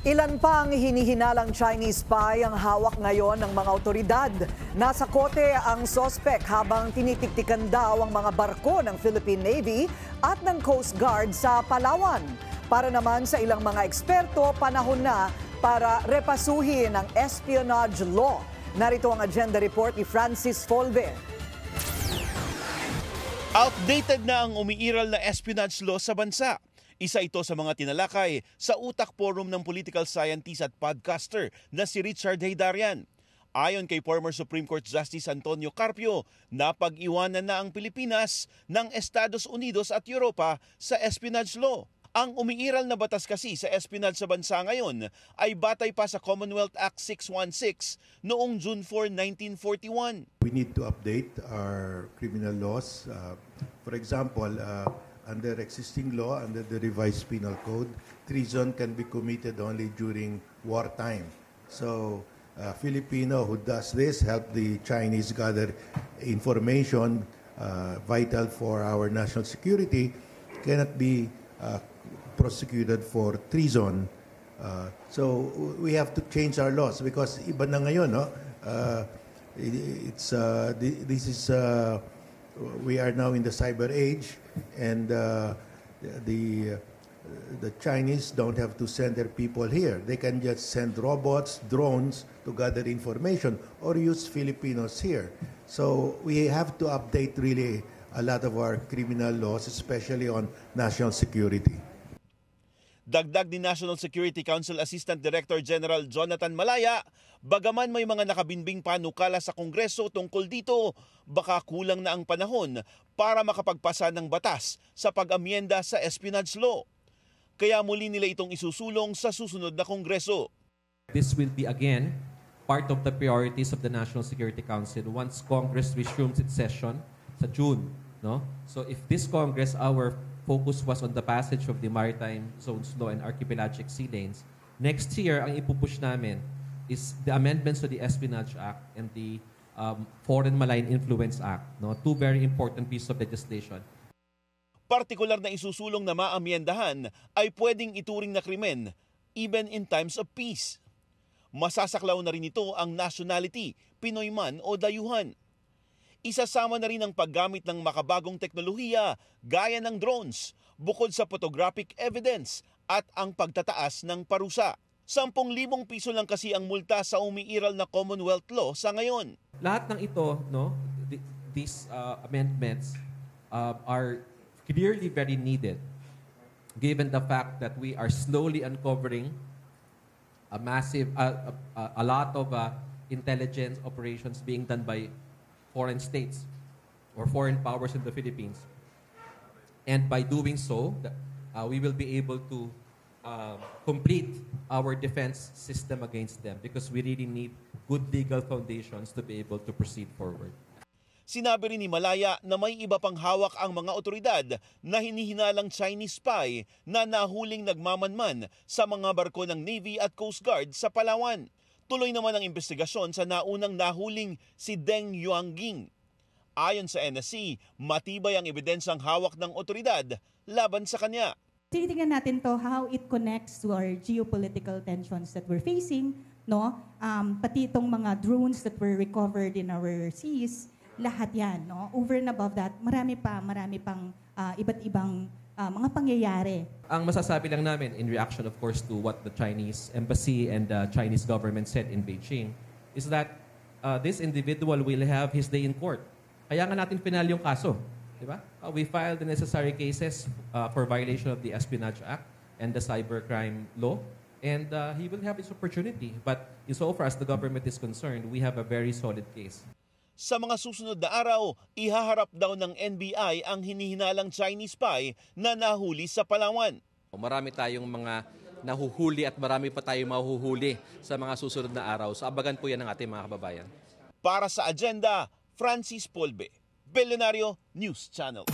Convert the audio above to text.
Ilan pang hinihinalang Chinese spy ang hawak ngayon ng mga otoridad. Nasa kote ang sospek habang tinitiktikan daw ang mga barko ng Philippine Navy at ng Coast Guard sa Palawan. Para naman sa ilang mga eksperto, panahon na para repasuhin ang espionage law. Narito ang agenda report ni Francis Folve. Outdated na ang umiiral na espionage law sa bansa. Isa ito sa mga tinalakay sa Utak Forum ng political scientist at podcaster na si Richard Heydarian. Ayon kay former Supreme Court Justice Antonio Carpio, napag-iwanan na ang Pilipinas ng Estados Unidos at Europa sa espionage law. Ang umiiral na batas kasi sa espionage sa bansa ngayon ay batay pa sa Commonwealth Act 616 noong June 4, 1941. We need to update our criminal laws. For example, under existing law, under the revised penal code, treason can be committed only during wartime. So, Filipino who does this help the Chinese gather information vital for our national security cannot be prosecuted for treason. So, we have to change our laws because iba na ngayon, no? We are now in the cyber age, and the Chinese don't have to send their people here. They can just send robots, drones to gather information or use Filipinos here. So we have to update really a lot of our criminal laws, especially on national security. Dagdag ni National Security Council Assistant Director General Jonathan Malaya, bagaman may mga nakabinbing panukala sa Kongreso tungkol dito, baka kulang na ang panahon para makapagpasa ng batas sa pag-amyenda sa espionage law. Kaya muli nila itong isusulong sa susunod na Kongreso. This will be again part of the priorities of the National Security Council once Congress resumes its session sa June. No? So if this Congress, our focus was on the passage of the Maritime Zones Law and Archipelagic Sea Lanes. Next year, ang ipupush namin is the amendments to the Espionage Act and the Foreign Malign Influence Act. No? Two very important pieces of legislation. Partikular na isusulong na maamyendahan ay pwedeng ituring na krimen even in times of peace. Masasaklaw na rin ito ang nationality, Pinoy man o dayuhan. Isasama na rin ang paggamit ng makabagong teknolohiya gaya ng drones, bukod sa photographic evidence at ang pagtataas ng parusa. 10,000 piso lang kasi ang multa sa umiiral na Commonwealth Law sa ngayon. Lahat ng ito, no, these amendments are clearly very needed given the fact that we are slowly uncovering a lot of intelligence operations being done by foreign states or foreign powers in the Philippines. And by doing so, we will be able to complete our defense system against them because we really need good legal foundations to be able to proceed forward. Sinabi rin ni Malaya na may iba pang hawak ang mga otoridad na hinihinalang Chinese spy na nahuling nagmamanman sa mga barko ng Navy at Coast Guard sa Palawan. Tuloy naman ang investigasyon sa naunang nahuling si Deng Yuangjing. Ayon sa NSC, matibay ang ebidensyang hawak ng otoridad laban sa kanya. Tinitingnan natin to how it connects to our geopolitical tensions that we're facing, no? Pati itong mga drones that were recovered in our seas, lahat yan, no? Over and above that, marami pang iba't ibang mga pangyayari. Ang masasabi lang namin in reaction of course to what the Chinese embassy and the Chinese government said in Beijing is that this individual will have his day in court. Kaya nga natin final yung kaso, di ba? We filed the necessary cases for violation of the Espionage Act and the cybercrime law, and he will have his opportunity. But insofar as the government is concerned, we have a very solid case. Sa mga susunod na araw, ihaharap daw ng NBI ang hinihinalang Chinese spy na nahuli sa Palawan. Marami tayong mga nahuhuli at marami pa tayong mahuhuli sa mga susunod na araw. So abagan po yan ng ating mga kababayan. Para sa agenda, Francis Folve, Billionario News Channel.